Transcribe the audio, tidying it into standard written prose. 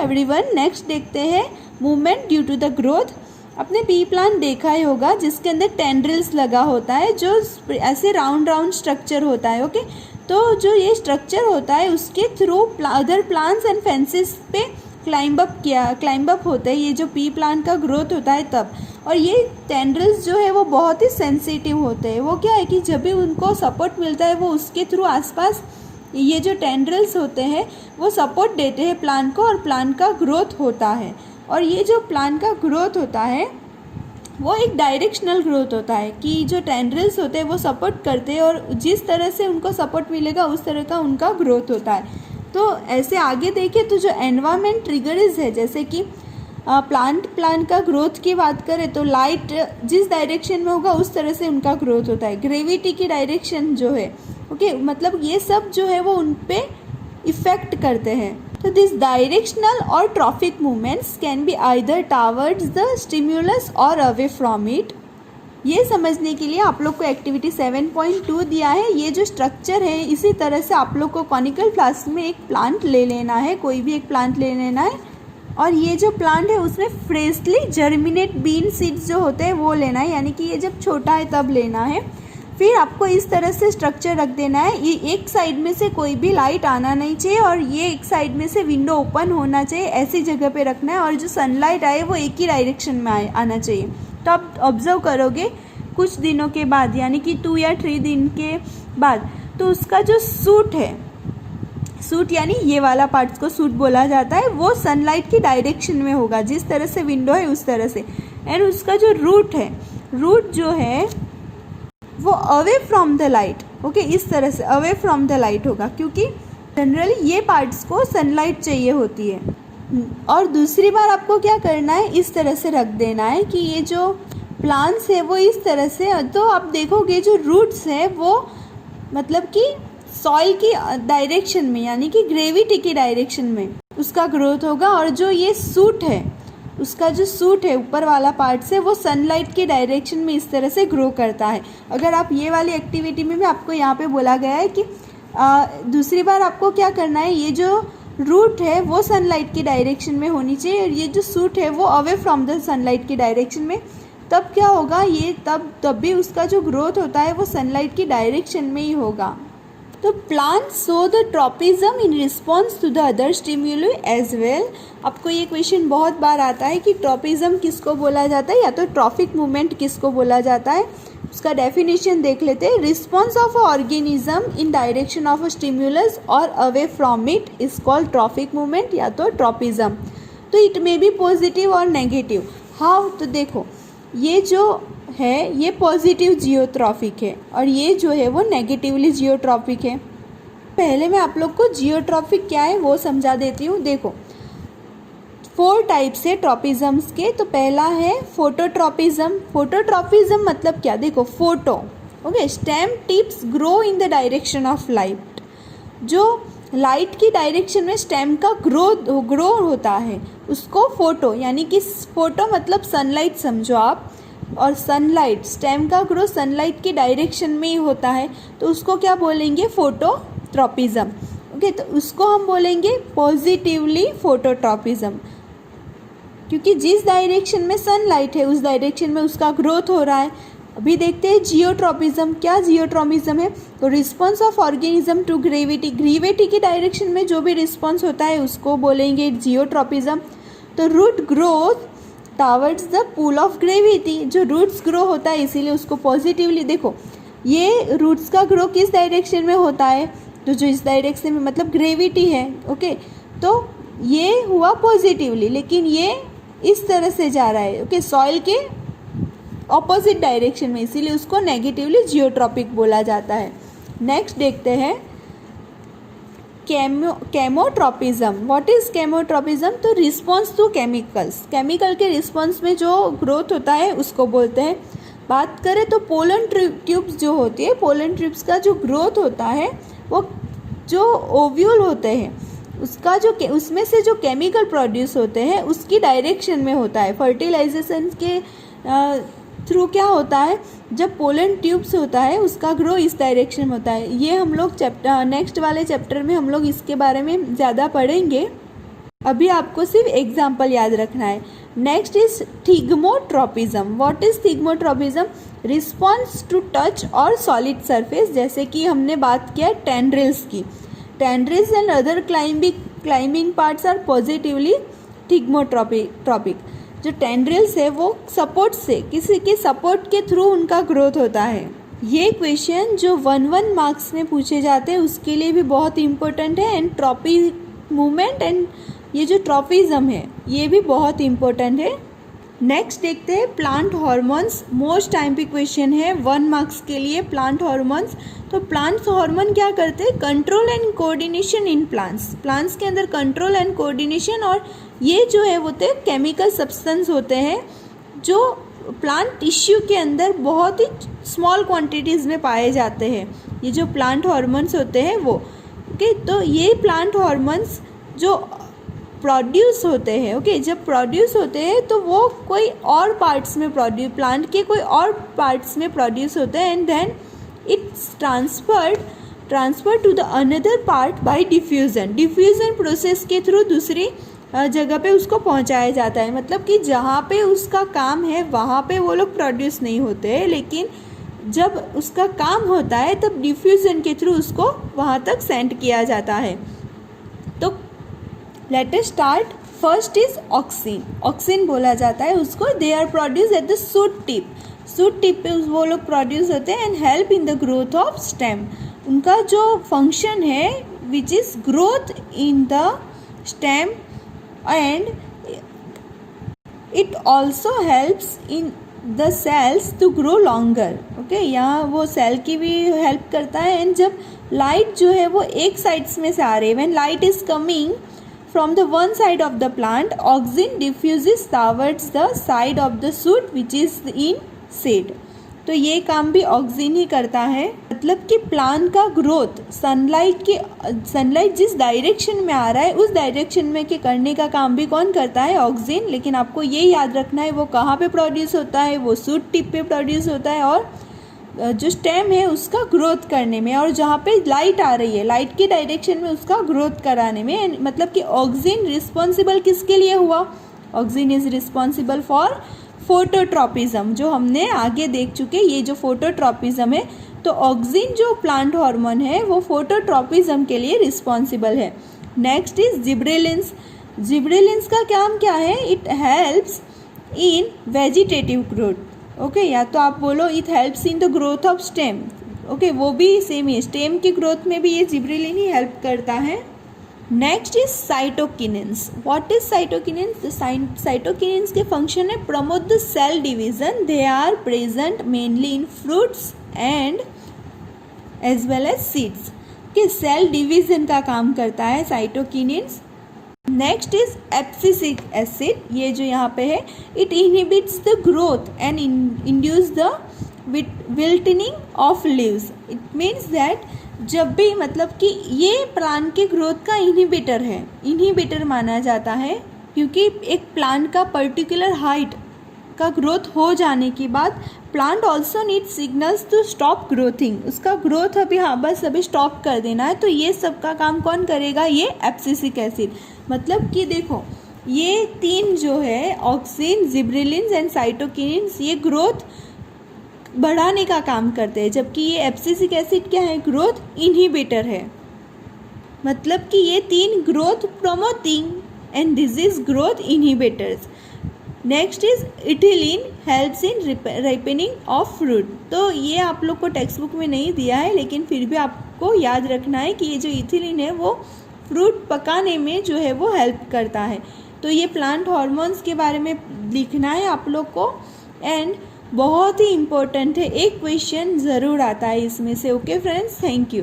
Everyone, next देखते हैं movement due to the growth. आपने पी प्लांट देखा ही होगा जिसके अंदर टेंड्रिल्स लगा होता है, जो ऐसे राउंड राउंड स्ट्रक्चर होता है। ओके, तो जो ये स्ट्रक्चर होता है उसके through other plants and fences पे क्लाइंब अप होता है। ये जो पी प्लांट का ग्रोथ होता है तब, और ये टेंड्रिल्स जो है वो बहुत ही सेंसिटिव होते हैं। वो क्या है कि जब भी उनको सपोर्ट मिलता है वो उसके थ्रू आसपास ये जो टेंड्रिल्स होते हैं वो सपोर्ट देते हैं प्लांट को, और प्लांट का ग्रोथ होता है। और ये जो प्लांट का ग्रोथ होता है वो एक डायरेक्शनल ग्रोथ होता है कि जो टेंड्रिल्स होते हैं वो सपोर्ट करते हैं और जिस तरह से उनको सपोर्ट मिलेगा उस तरह का उनका ग्रोथ होता है। तो ऐसे आगे देखें तो जो एनवायरमेंट ट्रिगर्स है, जैसे कि प्लांट का ग्रोथ की बात करें तो लाइट जिस डायरेक्शन में होगा उस तरह से उनका ग्रोथ होता है। ग्रेविटी की डायरेक्शन जो है, ओके, मतलब ये सब जो है वो उन पे इफ़ेक्ट करते हैं। तो this directional or trophic movements can be either towards the stimulus और अवे फ्रॉम इट। ये समझने के लिए आप लोग को एक्टिविटी 7.2 दिया है। ये जो स्ट्रक्चर है इसी तरह से आप लोग को कॉनिकल फ्लास्क में एक प्लांट ले लेना है, कोई भी एक प्लांट ले लेना है, और ये जो प्लांट है उसमें फ्रेशली जर्मिनेट बीन सीड्स जो होते हैं वो लेना है, यानी कि ये जब छोटा है तब लेना है। फिर आपको इस तरह से स्ट्रक्चर रख देना है, ये एक साइड में से कोई भी लाइट आना नहीं चाहिए और ये एक साइड में से विंडो ओपन होना चाहिए, ऐसी जगह पे रखना है, और जो सनलाइट आए वो एक ही डायरेक्शन में आना चाहिए। तो आप ऑब्जर्व करोगे कुछ दिनों के बाद, यानी कि 2 या 3 दिन के बाद, तो उसका जो सूट है, सूट यानी ये वाला पार्ट्स को सूट बोला जाता है, वो सनलाइट की डायरेक्शन में होगा, जिस तरह से विंडो है उस तरह से। एंड उसका जो रूट है, रूट जो है वो away from the light, okay, इस तरह से अवे फ्रॉम द लाइट होगा, क्योंकि जनरली ये पार्ट्स को सनलाइट चाहिए होती है। और दूसरी बार आपको क्या करना है, इस तरह से रख देना है कि ये जो प्लांट्स है वो इस तरह से, तो आप देखोगे जो रूट्स है वो मतलब कि सॉइल की डायरेक्शन में, यानी कि ग्रेविटी की डायरेक्शन में उसका ग्रोथ होगा, और जो ये सूट है, उसका जो सूट है ऊपर वाला पार्ट से, वो सनलाइट की डायरेक्शन में इस तरह से ग्रो करता है। अगर आप ये वाली एक्टिविटी में भी आपको यहाँ पे बोला गया है कि दूसरी बार आपको क्या करना है, ये जो रूट है वो सनलाइट की डायरेक्शन में होनी चाहिए और ये जो सूट है वो अवे फ्रॉम द सनलाइट की डायरेक्शन में। तब क्या होगा, ये तब भी उसका जो ग्रोथ होता है वो सनलाइट की डायरेक्शन में ही होगा। तो plant show the tropism in response to the other stimuli as well. आपको ये क्वेश्चन बहुत बार आता है कि ट्रॉपिज्म किसको बोला जाता है या तो ट्रॉफिक मूवमेंट किसको बोला जाता है। उसका डेफिनेशन देख लेते हैं। Response of a organism in direction of a stimulus और away from it is called trophic movement या तो ट्रॉपिज्म। तो इट मे बी पॉजिटिव और नेगेटिव। हाउ, तो देखो ये जो है ये पॉजिटिव जियोट्रॉफिक है और ये जो है वो नेगेटिवली जियोट्रॉफिक है। पहले मैं आप लोग को जियोट्रॉफिक क्या है वो समझा देती हूँ। देखो 4 टाइप्स है ट्रॉपिज्म्स के। तो पहला है फोटोट्रॉपिज्म। फोटोट्रॉपिज्म मतलब क्या, देखो photo, okay, stem tips grow in the direction of light. जो लाइट की डायरेक्शन में स्टेम का ग्रो होता है उसको फोटो, यानी कि फोटो मतलब सनलाइट समझो आप, और सनलाइट, स्टेम का ग्रो सनलाइट की डायरेक्शन में ही होता है, तो उसको क्या बोलेंगे, फोटोट्रॉपिज्म। ओके, तो उसको हम बोलेंगे पॉजिटिवली फोटोट्रॉपिज्म, क्योंकि जिस डायरेक्शन में सनलाइट है उस डायरेक्शन में उसका ग्रोथ हो रहा है। अभी देखते हैं जियोट्रॉपिज्म। क्या जियोट्रॉपिज्म है, तो response of organism to gravity, gravity की डायरेक्शन में जो भी रिस्पॉन्स होता है उसको बोलेंगे जियोट्रॉपिज्म। तो root growth towards the pull of gravity, जो रूट्स ग्रो होता है इसीलिए उसको पॉजिटिवली। देखो ये रूट्स का ग्रो किस डायरेक्शन में होता है, तो जो इस डायरेक्शन में मतलब ग्रेविटी है, ओके, तो ये हुआ पॉजिटिवली, लेकिन ये इस तरह से जा रहा है, ओके, सॉइल के ऑपोजिट डायरेक्शन में, इसीलिए उसको नेगेटिवली जियोट्रॉपिक बोला जाता है। नेक्स्ट देखते हैं केमोट्रॉपिज्म। व्हाट इज केमोट्रॉपिज्म, तो रिस्पॉन्स टू केमिकल्स, केमिकल के रिस्पॉन्स में जो ग्रोथ होता है उसको बोलते हैं। बात करें तो पोलन ट्यूब्स जो होती है, पोलन ट्यूब्स का जो ग्रोथ होता है वो जो ओव्यूल होते हैं उसका जो उसमें से जो केमिकल प्रोड्यूस होते हैं उसकी डायरेक्शन में होता है। फर्टिलाइजेशन के थ्रू क्या होता है, जब पोलन ट्यूब्स होता है उसका ग्रो इस डायरेक्शन में होता है। ये हम लोग नेक्स्ट वाले चैप्टर में हम लोग इसके बारे में ज़्यादा पढ़ेंगे। अभी आपको सिर्फ एग्जाम्पल याद रखना है। Next is thigmotropism. What is thigmotropism? Response to touch और सॉलिड सरफेस। जैसे कि हमने बात किया टेंड्रिल्स की, tendrils and other climbing parts are positively thigmotropic. जो टेंड्रिल्स है वो सपोर्ट से, किसी के सपोर्ट के थ्रू उनका ग्रोथ होता है। ये क्वेश्चन जो 1 मार्क्स में पूछे जाते हैं उसके लिए भी बहुत इंपॉर्टेंट है। एंड ट्रॉपी मूवमेंट एंड ये जो ट्रॉपिज्म है ये भी बहुत इंपॉर्टेंट है। नेक्स्ट देखते हैं प्लांट हार्मोन्स। मोस्ट टाइम पे क्वेश्चन है 1 मार्क्स के लिए, प्लांट हार्मोन्स। तो प्लांट हार्मोन क्या करते हैं? Control and coordination in plants. Plants के अंदर कंट्रोल एंड कोऑर्डिनेशन, और ये जो है वो तो केमिकल सब्सटेंस होते हैं जो प्लांट टिश्यू के अंदर बहुत ही स्मॉल क्वांटिटीज़ में पाए जाते हैं। ये जो प्लांट हार्मोन्स होते हैं वो ओके। तो ये प्लांट हार्मोन्स जो प्रोड्यूस होते हैं ओके, जब प्रोड्यूस होते हैं तो वो कोई और पार्ट्स में प्लांट के कोई और पार्ट्स में प्रोड्यूस होते हैं and then it's transferred to the another part by diffusion. Diffusion process के थ्रू दूसरी जगह पे उसको पहुंचाया जाता है। मतलब कि जहाँ पे उसका काम है वहाँ पे वो लोग प्रोड्यूस नहीं होते हैं, लेकिन जब उसका काम होता है तब डिफ्यूज़न के थ्रू उसको वहाँ तक सेंड किया जाता है। तो let us start. First is auxin. Auxin बोला जाता है उसको। They are produce at the shoot tip. Shoot tip पे वो लोग प्रोड्यूस होते हैं and help in the growth of stem. उनका जो फंक्शन है which is growth in the stem and it also helps in the cells to grow longer okay. यहाँ वो सेल की भी हेल्प करता है। एंड जब लाइट जो है वो एक साइड्स में से आ रही है, when light is coming from the one side of the plant, oxygen diffuses towards the side of the shoot which is in shade। तो ये काम भी ऑक्सीजन ही करता है। मतलब कि प्लांट का ग्रोथ सनलाइट जिस डायरेक्शन में आ रहा है उस डायरेक्शन में के करने का काम भी कौन करता है? ऑक्सीजन। लेकिन आपको ये याद रखना है वो कहाँ पे प्रोड्यूस होता है? वो शूट टिप पे प्रोड्यूस होता है और जो स्टेम है उसका ग्रोथ करने में, और जहाँ पे लाइट आ रही है लाइट की डायरेक्शन में उसका ग्रोथ कराने में। मतलब कि ऑक्सीजन रिस्पॉन्सिबल किसके लिए हुआ? Oxygen is responsible for phototropism, जो हमने आगे देख चुके। ये जो फोटोट्रॉपिज्म है, तो ऑक्सीजन जो प्लांट हार्मोन है वो फोटोट्रॉपिज्म के लिए रिस्पॉन्सिबल है। Next is gibberellins. जिब्रेलिन्स का काम क्या है? It helps in vegetative growth okay. या तो आप बोलो it helps in the growth of stem okay, वो भी सेम ही स्टेम की ग्रोथ में भी ये जिब्रेलिन ही हेल्प करता है। Next is cytokinins. What is cytokinins? Cytokinins के फंक्शन है promote the cell division. They are present mainly in fruits and as well as seeds के सेल डिवीजन का काम करता है साइटोकिनिन्स। Next is abscisic acid. ये जो यहाँ पे है it inhibits the growth and induce the wiltening of leaves. It means that जब भी मतलब कि ये प्लांट के ग्रोथ का इनहिबिटर है, इनहिबिटर माना जाता है, क्योंकि एक प्लांट का पर्टिकुलर हाइट का ग्रोथ हो जाने के बाद plant also need signals to stop growthing. उसका ग्रोथ अभी स्टॉप कर देना है। तो ये सब का काम कौन करेगा? ये एब्सिसिक एसिड। मतलब कि देखो ये तीन जो है ऑक्सीन, जिब्रेलिन्स एंड साइटोकिनिन्स, ये ग्रोथ बढ़ाने का काम करते हैं, जबकि ये एब्सिसिक एसिड क्या है? ग्रोथ इनहिबिटर है। मतलब कि ये तीन growth promoting and this is growth inhibitors. Next is ethylene helps in ripening of fruit. तो ये आप लोग को टेक्स्ट बुक में नहीं दिया है, लेकिन फिर भी आपको याद रखना है कि ये जो इथिलीन है वो फ्रूट पकाने में जो है वो हेल्प करता है। तो ये प्लांट हार्मोन्स के बारे में लिखना है आप लोग को एंड बहुत ही इम्पोर्टेंट है। एक क्वेश्चन ज़रूर आता है इसमें से। Okay friends, thank you.